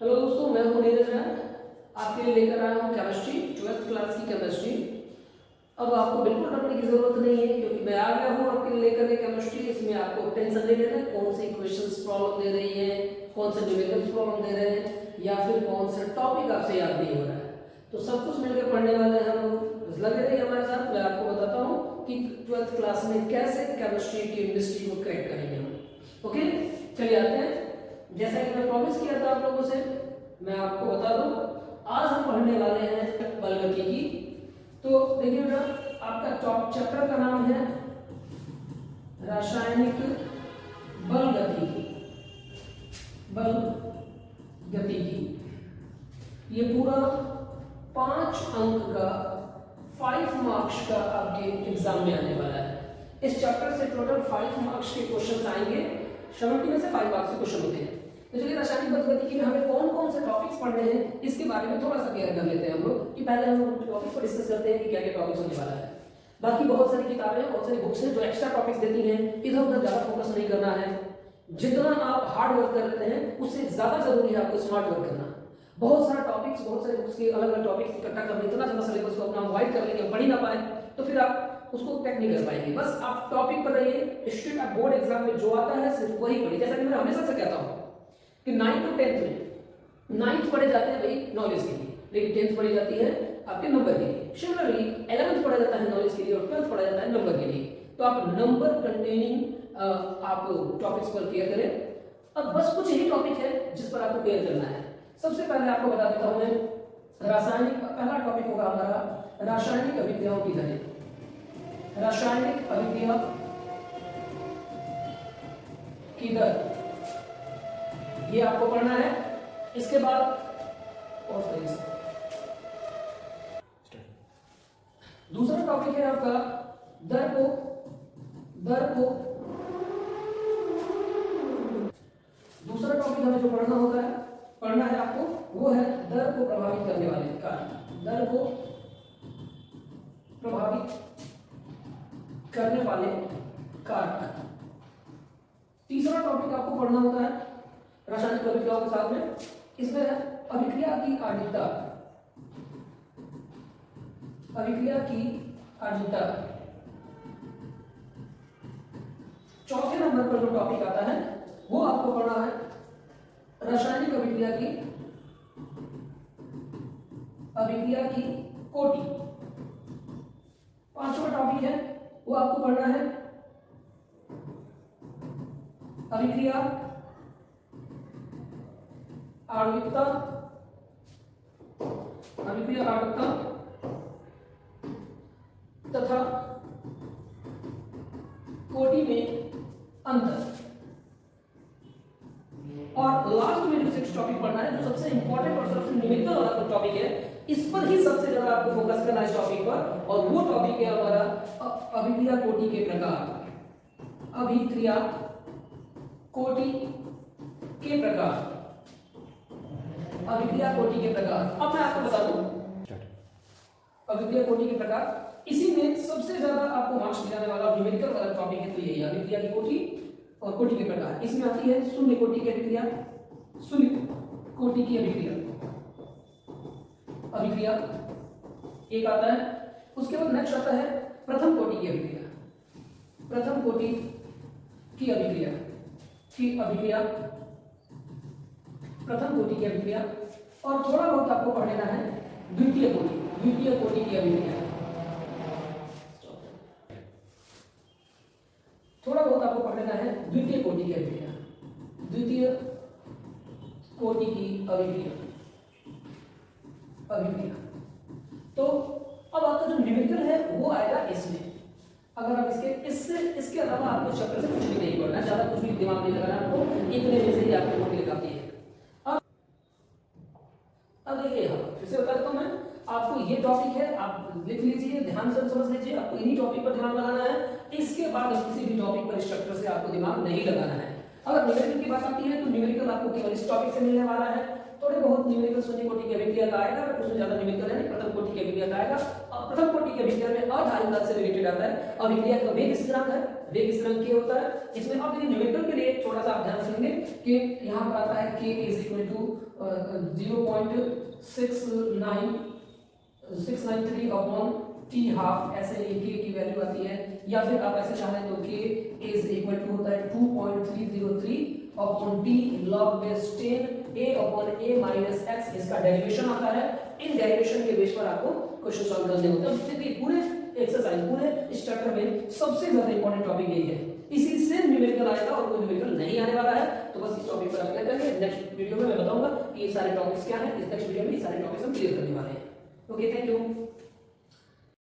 Hello दोस्तों, मैं हूं नीरज राय। आपके लिए लेकर आया हूं केमिस्ट्री, 12th क्लास की केमिस्ट्री। अब आपको बिल्कुल डरने की जरूरत नहीं है क्योंकि मैं आ गया हूं आपके लिए लेकर के केमिस्ट्री। इसमें आपको टेंशन नहीं लेना है कौन सी क्वेश्चंस प्रॉब्लम दे रही है, कौन से न्यूमेरिकल्स प्रॉब्लम दे रहे हैं या फिर कौन से टॉपिक आपसे याद नहीं हो रहा है। तो सब कुछ मिलकर पढ़ने वाले हैं हम लोग। लगे रहिए हमारे साथ। मैं आपको बताता हूँ कि 12th क्लास में कैसे केमिस्ट्री की मिस्ट्री को क्रैक करेंगे हम। ओके, चलिए आते हैं। जैसा कि मैं प्रॉमिस किया था आप लोगों से, मैं आपको बता दूं आज हम पढ़ने वाले हैं बल गति की। तो देखिए बेटा, आपका चैप्टर का नाम है रासायनिक बल गति की। बल गति की ये पूरा 5 अंक का 5 मार्क्स का आपके एग्जाम में आने वाला है। इस चैप्टर से टोटल 5 मार्क्स के क्वेश्चन आएंगे। 70 में से 5 मार्क्स के क्वेश्चन होते हैं। तो चलिए रासायनिक बल गति में हमें कौन कौन से टॉपिक्स पढ़ने हैं इसके बारे में थोड़ा सा क्लियर कर लेते हैं हम लोग कि पहले हम टॉपिक को डिस्कस करते हैं कि क्या क्या टॉपिक्स होने वाला है। बाकी बहुत सारी किताबें, बहुत सारी बुक्स हैं जो एक्स्ट्रा टॉपिक्स देती हैं। इधर उधर ज्यादा फोकस नहीं करना है। जितना आप हार्ड वर्क कर लेते हैं उससे ज्यादा जरूरी है आपको स्मार्ट वर्क करना। बहुत सारा टॉपिक्स, बहुत सारे बुक्स के अलग अलग टॉपिक्स इकट्ठा कर इतना ज्यादा सिलेबस को अपना अवॉइड कर लेंगे, पढ़ ही ना पाए तो फिर आप उसको क्रैक नहीं कर पाएंगे। बस आप टॉपिक पर रहिए। स्ट्रेट आप बोर्ड एग्जाम में जो आता है सिर्फ वही पढ़िए। जैसा कि मैं हमेशा से कहता हूँ कि 9th to 10th में 9th पढ़े जाते हैं भाई नॉलेज के लिए, लेकिन 10th पढ़ी जाती है आपके नंबर के लिए। सिमिलरली 11th पढ़ा जाता है नॉलेज के लिए और 12th पढ़ा जाता है नंबर के लिए। तो आप नंबर कंटेनिंग आप टॉपिक्स पर क्लियर करें। अब बस कुछ ही टॉपिक है जिस पर आपको क्लियर करना है। सबसे पहले आपको बता देता हूं मैं, रासायनिक पहला टॉपिक होगा हमारा रासायनिक अभिक्रियाओं की दर। रासायनिक अभिक्रिया की दर ये आपको पढ़ना है। इसके बाद दूसरा टॉपिक है आपका दर को दूसरा टॉपिक हमें जो पढ़ना है आपको वो है दर को प्रभावित करने वाले कारक। दर को प्रभावित करने वाले कारक। तीसरा टॉपिक आपको पढ़ना होता है रासायनिक अभिक्रियाओं के साथ में, इसमें है अभिक्रिया की आर्द्रता। अभिक्रिया की आर्द्रता। चौथे नंबर पर जो टॉपिक आता है वो आपको पढ़ना है रासायनिक अभिक्रिया की कोटि। पांचवा टॉपिक है वो आपको पढ़ना है अभिक्रिया आणविकता। अभिक्रिया आणविकता तथा कोटि में अंतर। और लास्ट में जो 6 टॉपिक पढ़ना है, जो सबसे इंपॉर्टेंट और सबसे न्यूमेरिकल वाला टॉपिक है, इस पर ही सबसे ज्यादा आपको फोकस करना है इस टॉपिक पर। और वो टॉपिक है हमारा अभिक्रिया कोटि के प्रकार। अभिक्रिया कोटि के प्रकार। अभिक्रिया कोटि के प्रकार। अब मैं आपको बता दूं अभिक्रिया कोटि के प्रकार। इसी में सबसे ज्यादा आपको मार्क्स दिलाने वाला न्यूमेरिकल वाला टॉपिक है तो यही अभिक्रिया की कोटि और कोटि के प्रकार। इसमें आती है शून्य कोटि की अभिक्रिया, शून्य कोटि की अभिक्रिया एक आता है। उसके बाद नेक्स्ट आता है प्रथम कोटि की अभिक्रिया। प्रथम कोटि की अभिक्रिया प्रथम कोटि की अभिक्रिया। और थोड़ा बहुत आपको पढ़ लेना है द्वितीय कोटि की अभिक्रिया। थोड़ा बहुत आपको पढ़ लेना है द्वितीय कोटि की अभिक्रिया। द्वितीय कोटि की अभिक्रिया। तो अब आपका जो न्यूमेरिकल है वो आएगा इसमें। अगर आप इसके अलावा आपको चैप्टर से कुछ भी नहीं पढ़ना, ज्यादा कुछ भी दिमाग नहीं लगाना आपको, इतने में से ही आपको नोट काफी है। अब देखिए फिर से बता देता हूं मैं आपको, ये टॉपिक है आप लिख लीजिए, ध्यान से समझ लीजिए। आपको इन्हीं टॉपिक पर ध्यान लगाना है। इसके बाद किसी भी टॉपिक पर स्ट्रक्चर से आपको दिमाग नहीं लगाना है। अगर न्यूमेरिकल की बात आती है तो न्यूमेरिकल आपको केवल इस टॉपिक से मिलने वाला है। थोड़े बहुत न्यूमेरिकल शून्य कोटि के अभिक्रिया का आएगा, अगर उसमें ज्यादा न्यूमेरिकल है प्रथम कोटि के अभिक्रिया का आएगा। और प्रथम कोटि के अभिक्रिया में अधारिता से रिलेटेड आता है, अभिक्रिया का वेग स्थिरांक है, वेग स्थिरांक के होता है इसमें। अब देखिए न्यूमेरिकल के लिए थोड़ा सा आप ध्यान रखेंगे कि यहाँ पर आता है k is equal to 0.693 upon t half, ऐसे ये k की वैल्यू आती है। या फिर आप ऐसे चाहें तो k इज इक्वल टू होता है 2.303 upon t log base 10 a upon a minus x, इसका डेरिवेशन आता है। इन डेरिवेशन के बेस पर आपको क्वेश्चन सॉल्व करने होते हैं। देखिए पूरे एक्सरसाइज पूरे इस चैप्टर में सबसे ज्यादा इंपॉर्टेंट टॉपिक यही है, इसी से न्यूमेरिकल आएगा और कोई न्यूमेरिकल नहीं आने वाला है। तो बस इस टॉपिक पर अप्लाई करेंगे। नेक्स्ट वीडियो में मैं बताऊंगा कि ये सारे टॉपिक्स क्या हैं, इस नेक्स्ट वीडियो में ये सारे टॉपिक्स हम क्लियर करने वाले हैं। Okay, thank you.